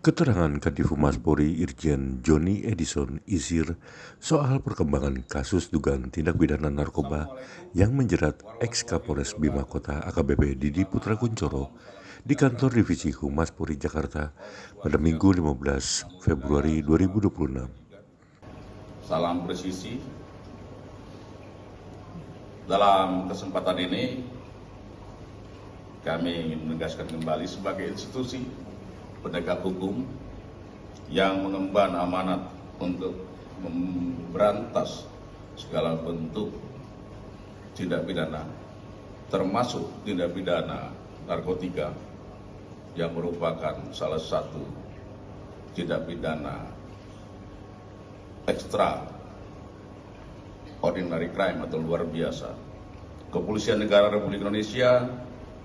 Keterangan Kadif Humas Polri Irjen Joni Edison Isir soal perkembangan kasus dugaan tindak pidana narkoba yang menjerat ex-Kapolres Bima Kota AKBP Didi Putra Kuncoro di kantor Divisi Humas Polri Jakarta pada Minggu 15 Februari 2026. Salam presisi. Dalam kesempatan ini kami menegaskan kembali sebagai institusi penegak hukum yang mengemban amanat untuk memberantas segala bentuk tindak pidana, termasuk tindak pidana narkotika yang merupakan salah satu tindak pidana ekstra ordinary crime atau luar biasa. Kepolisian Negara Republik Indonesia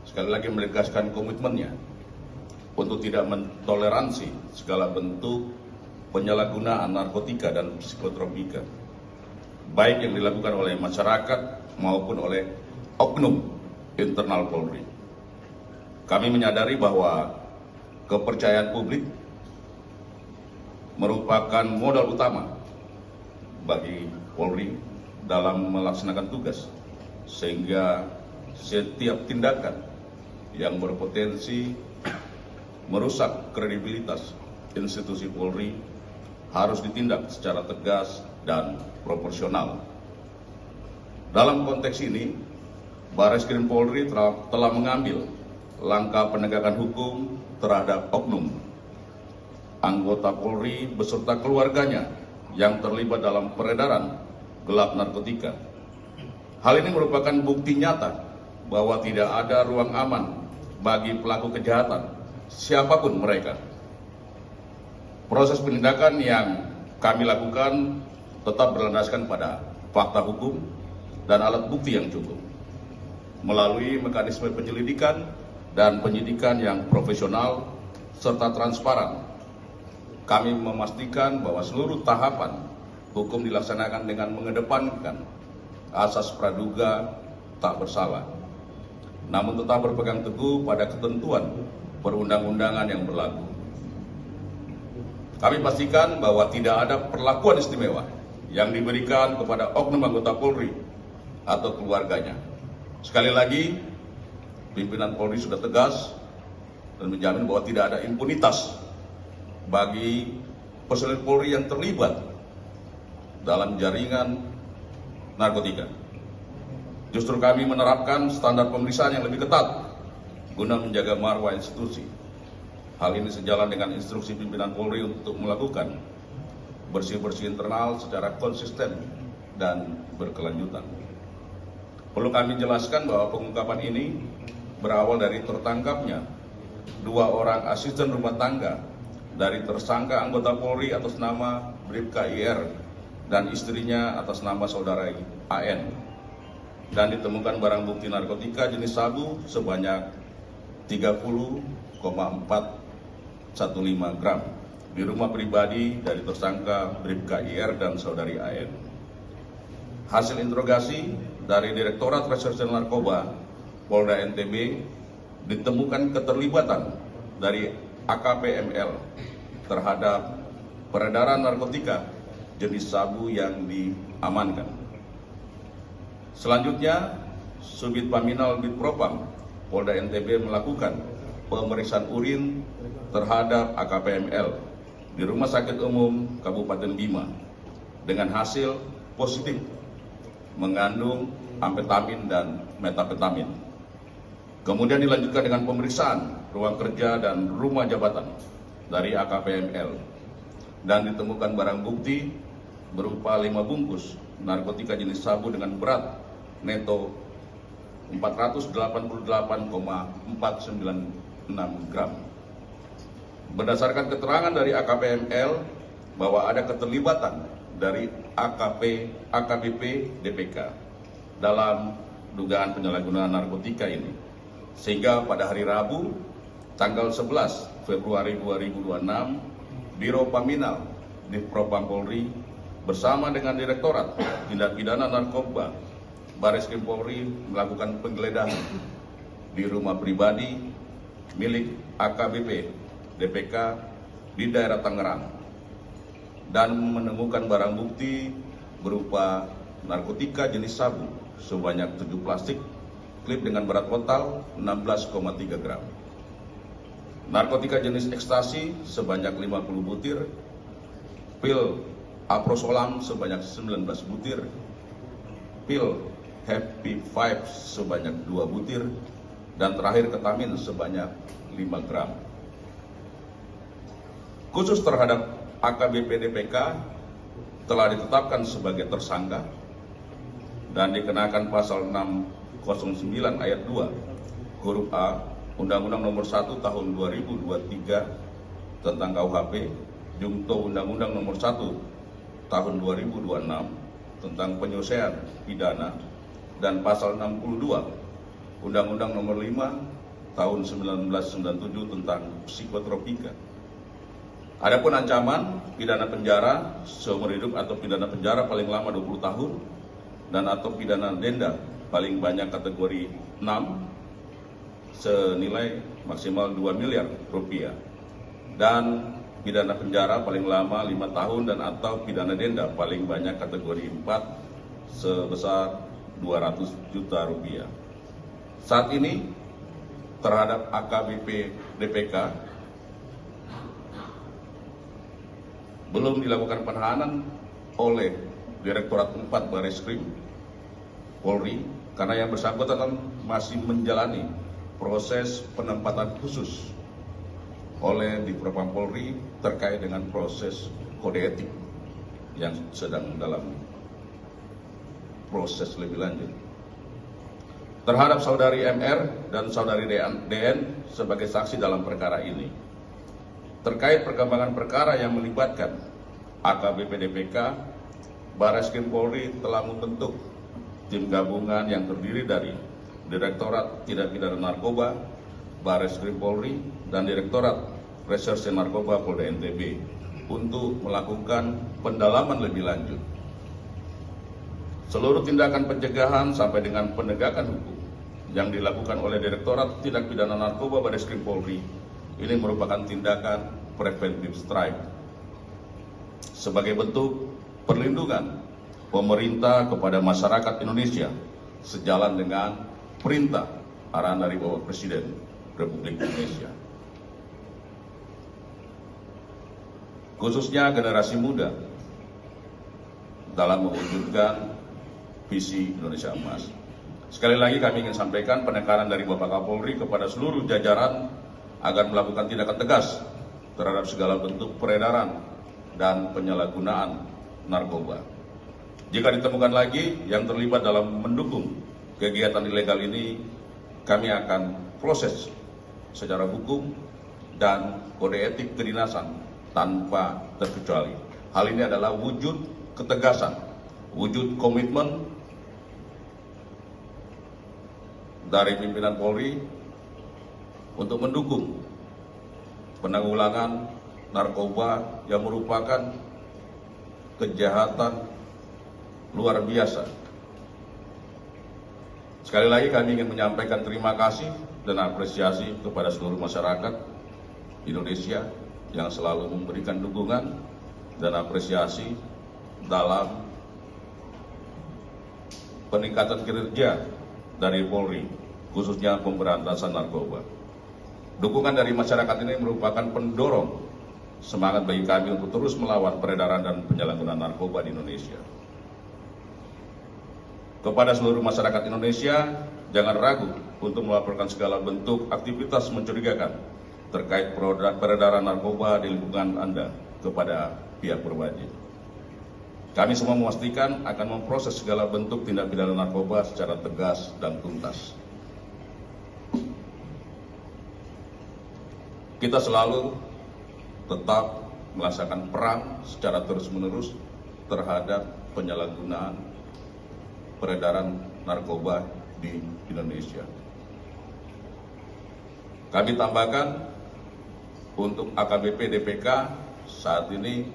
sekali lagi menegaskan komitmennya untuk tidak mentoleransi segala bentuk penyalahgunaan narkotika dan psikotropika, baik yang dilakukan oleh masyarakat maupun oleh oknum internal Polri. Kami menyadari bahwa kepercayaan publik merupakan modal utama bagi Polri dalam melaksanakan tugas, sehingga setiap tindakan yang berpotensi merusak kredibilitas institusi Polri harus ditindak secara tegas dan proporsional. Dalam konteks ini, Barreskrim Polri telah mengambil langkah penegakan hukum terhadap oknum anggota Polri beserta keluarganya yang terlibat dalam peredaran gelap narkotika. Hal ini merupakan bukti nyata bahwa tidak ada ruang aman bagi pelaku kejahatan, siapapun mereka. Proses penindakan yang kami lakukan tetap berlandaskan pada fakta hukum dan alat bukti yang cukup. Melalui mekanisme penyelidikan dan penyidikan yang profesional serta transparan, kami memastikan bahwa seluruh tahapan hukum dilaksanakan dengan mengedepankan asas praduga tak bersalah, namun tetap berpegang teguh pada ketentuan perundang-undangan yang berlaku. Kami pastikan bahwa tidak ada perlakuan istimewa yang diberikan kepada oknum anggota Polri atau keluarganya. Sekali lagi, pimpinan Polri sudah tegas dan menjamin bahwa tidak ada impunitas bagi personil Polri yang terlibat dalam jaringan narkotika. Justru kami menerapkan standar pemeriksaan yang lebih ketat guna menjaga marwah institusi. Hal ini sejalan dengan instruksi pimpinan Polri untuk melakukan bersih-bersih internal secara konsisten dan berkelanjutan. Perlu kami jelaskan bahwa pengungkapan ini berawal dari tertangkapnya 2 orang asisten rumah tangga dari tersangka anggota Polri atas nama Bribka IR dan istrinya atas nama saudara AN, dan ditemukan barang bukti narkotika jenis sabu sebanyak 30,415 gram di rumah pribadi dari tersangka Bribka IR dan saudari AN. Hasil interogasi dari Direktorat Reserse Narkoba Polda NTB ditemukan keterlibatan dari AKP ML terhadap peredaran narkotika jenis sabu yang diamankan. Selanjutnya, Subdit Paminal Bitpropam Polda NTB melakukan pemeriksaan urin terhadap AKPML di Rumah Sakit Umum Kabupaten Bima dengan hasil positif mengandung amfetamin dan metapetamin. Kemudian dilanjutkan dengan pemeriksaan ruang kerja dan rumah jabatan dari AKPML dan ditemukan barang bukti berupa 5 bungkus narkotika jenis sabu dengan berat neto 488,496 gram. Berdasarkan keterangan dari AKPML bahwa ada keterlibatan dari AKBP DPK dalam dugaan penyalahgunaan narkotika ini, sehingga pada hari Rabu tanggal 11 Februari 2026 Biro Paminal Divpropam Polri bersama dengan Direktorat Tindak Pidana Narkoba Barreskrim Polri melakukan penggeledahan di rumah pribadi milik AKBP DPK di daerah Tangerang dan menemukan barang bukti berupa narkotika jenis sabu sebanyak 7 plastik klip dengan berat total 16,3 gram. Narkotika jenis ekstasi sebanyak 50 butir, pil aprosolam sebanyak 19 butir, pil Happy Five sebanyak 2 butir, dan terakhir ketamin sebanyak 5 gram. Khusus terhadap AKBP DPK telah ditetapkan sebagai tersangka dan dikenakan pasal 609 ayat 2 huruf A Undang-Undang Nomor 1 Tahun 2023 tentang KUHP, Jungto Undang-Undang Nomor 1 Tahun 2026 tentang penyelesaian pidana, dan pasal 62 Undang-Undang Nomor 5 Tahun 1997 tentang psikotropika. Adapun ancaman pidana penjara seumur hidup atau pidana penjara paling lama 20 tahun dan atau pidana denda paling banyak kategori 6 senilai maksimal 2 miliar rupiah, dan pidana penjara paling lama 5 tahun dan atau pidana denda paling banyak kategori 4 sebesar 200 juta rupiah. Saat ini terhadap AKBP DPK belum dilakukan penahanan oleh Direktorat 4 Bareskrim Polri karena yang bersangkutan masih menjalani proses penempatan khusus oleh Divpropam Polri terkait dengan proses kode etik yang sedang dalam proses lebih lanjut. Terhadap saudari MR dan saudari DN sebagai saksi dalam perkara ini, terkait perkembangan perkara yang melibatkan AKBP DPK, Bareskrim Polri telah membentuk tim gabungan yang terdiri dari Direktorat Tindak Pidana Narkoba, Bareskrim Polri, dan Direktorat Reserse Narkoba Polda NTB untuk melakukan pendalaman lebih lanjut. Seluruh tindakan pencegahan sampai dengan penegakan hukum yang dilakukan oleh Direktorat Tindak Pidana Narkoba Bareskrim Polri ini merupakan tindakan preventive strike sebagai bentuk perlindungan pemerintah kepada masyarakat Indonesia sejalan dengan perintah arahan dari Bapak Presiden Republik Indonesia. Khususnya generasi muda dalam mewujudkan visi Indonesia Emas. Sekali lagi kami ingin sampaikan penekanan dari Bapak Kapolri kepada seluruh jajaran agar melakukan tindakan tegas terhadap segala bentuk peredaran dan penyalahgunaan narkoba. Jika ditemukan lagi yang terlibat dalam mendukung kegiatan ilegal ini, kami akan proses secara hukum dan kode etik kedinasan tanpa terkecuali. Hal ini adalah wujud ketegasan, wujud komitmen dari pimpinan Polri untuk mendukung penanggulangan narkoba yang merupakan kejahatan luar biasa. Sekali lagi kami ingin menyampaikan terima kasih dan apresiasi kepada seluruh masyarakat Indonesia yang selalu memberikan dukungan dan apresiasi dalam peningkatan kinerja dari Polri, khususnya pemberantasan narkoba. Dukungan dari masyarakat ini merupakan pendorong semangat bagi kami untuk terus melawan peredaran dan penyalahgunaan narkoba di Indonesia. Kepada seluruh masyarakat Indonesia, jangan ragu untuk melaporkan segala bentuk aktivitas mencurigakan terkait peredaran narkoba di lingkungan Anda kepada pihak berwajib. Kami semua memastikan akan memproses segala bentuk tindak pidana narkoba secara tegas dan tuntas. Kita selalu tetap melaksanakan perang secara terus-menerus terhadap penyalahgunaan peredaran narkoba di Indonesia. Kami tambahkan untuk AKBP DPK saat ini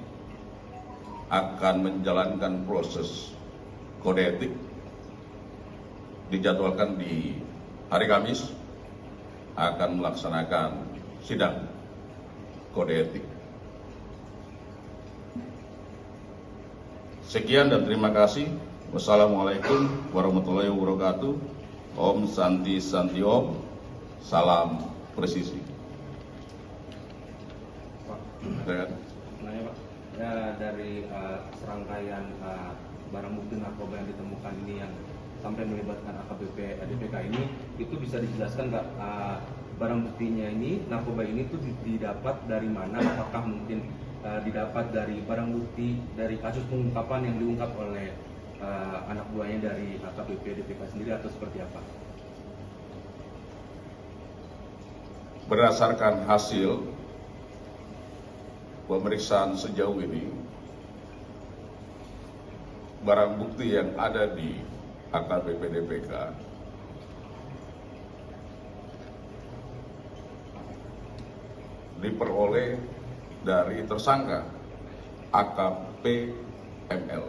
akan menjalankan proses kode etik, dijadwalkan di hari Kamis akan melaksanakan sidang kode etik Sekian dan terima kasih. Wassalamualaikum warahmatullahi wabarakatuh. Om Santi Santi Om. Salam presisi. Nanya Pak, ya, dari serangkaian barang bukti narkoba yang ditemukan ini yang sampai melibatkan AKBP DPK ini, itu bisa dijelaskan nggak barang buktinya ini, narkoba ini tuh didapat dari mana? Apakah mungkin didapat dari barang bukti dari kasus pengungkapan yang diungkap oleh anak buahnya dari AKBP DPK sendiri atau seperti apa? Berdasarkan hasil pemeriksaan sejauh ini, barang bukti yang ada di AKBP DPK diperoleh dari tersangka AKP ML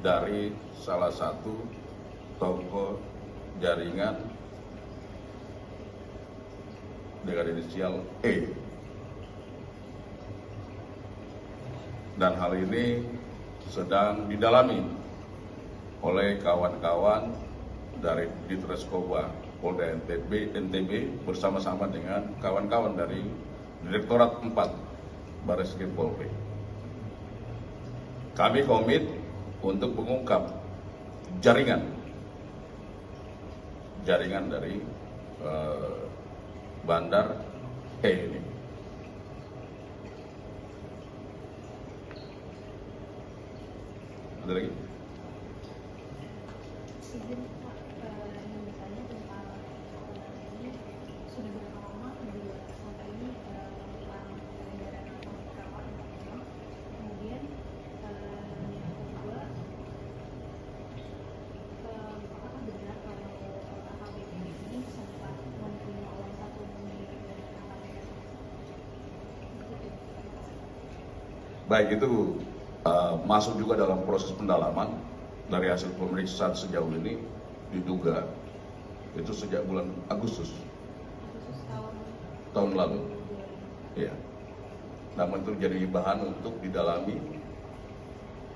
dari salah satu toko jaringan dengan inisial E. Dan hal ini sedang didalami oleh kawan-kawan dari Ditreskoba Polda NTB bersama-sama dengan kawan-kawan dari Direktorat 4 Barreskrim Polri. Kami komit untuk mengungkap jaringan dari Bandar E ini. Ada lagi? Izin Pak, ini misalnya tentang ini sudah berapa lama kedua tersangka ini melakukan peredaran narkoba memang, kemudian yang kedua, apakah benar kalau AKBP ini sempat menerima uang 1 miliar dari AKBP? Baik, itu masuk juga dalam proses pendalaman. Dari hasil pemeriksaan sejauh ini diduga itu sejak bulan Agustus tahun lalu. Ya. Namun itu jadi bahan untuk didalami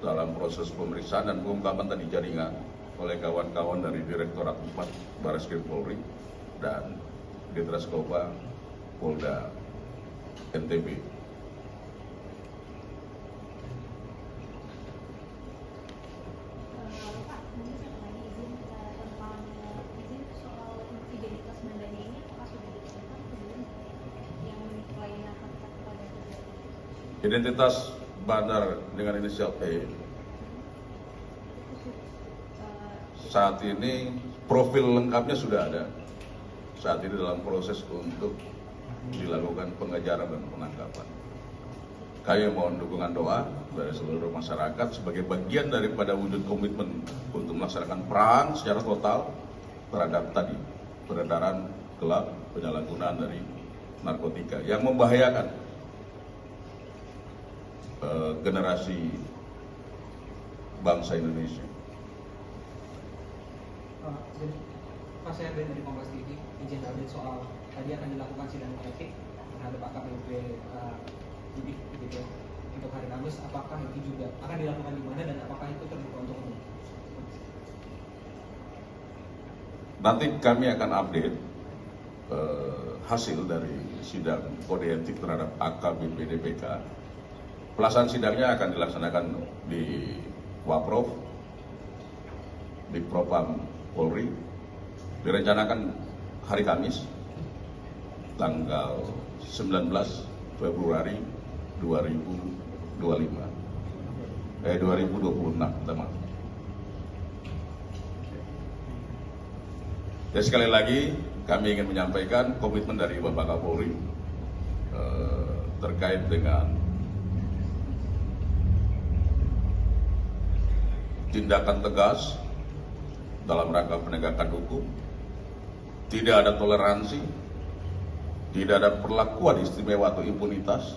dalam proses pemeriksaan dan pengungkapan tadi jaringan oleh kawan-kawan dari Direktorat 4 Barreskrim Polri dan Ditreskoba Polda NTB. Pak, mungkin saya tanya izin tentang izin soal identitas bandanya ini apakah sudah ditentukan atau belum yang kliennya akan kepada kejadian? Identitas bandar dengan inisial E saat ini profil lengkapnya sudah ada. Saat ini dalam proses untuk dilakukan pengejaran dan penangkapan. Kami mohon dukungan doa dari seluruh masyarakat sebagai bagian daripada wujud komitmen untuk melaksanakan perang secara total terhadap tadi peredaran gelap, penyalahgunaan dari narkotika yang membahayakan generasi bangsa Indonesia. Pak, saya dari Kompas TV izin update soal tadi akan dilakukan sidang etik terhadap AKBP gitu ya, untuk hari Kamis. Apakah itu juga akan dilakukan di mana dan apakah itu terbuka untuk umum? Nanti kami akan update hasil dari sidang kode etik terhadap AKBP DPK. Pelaksanaan sidangnya akan dilaksanakan di Waprov, di Propam Polri. Direncanakan hari Kamis, tanggal 19 Februari 2026, teman. Dan sekali lagi kami ingin menyampaikan komitmen dari Bapak Kapolri terkait dengan tindakan tegas dalam rangka penegakan hukum. Tidak ada toleransi, tidak ada perlakuan istimewa atau impunitas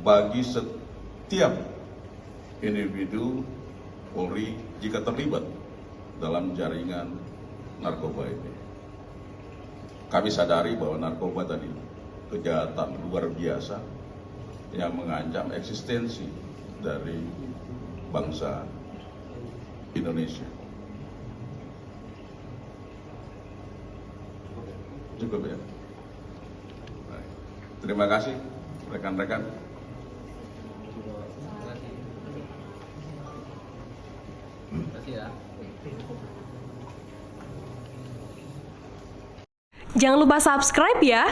bagi setiap individu Polri jika terlibat dalam jaringan narkoba ini. Kami sadari bahwa narkoba tadi kejahatan luar biasa yang mengancam eksistensi dari bangsa Indonesia. Cukup ya. Baik. Terima kasih rekan-rekan. Jangan lupa subscribe ya.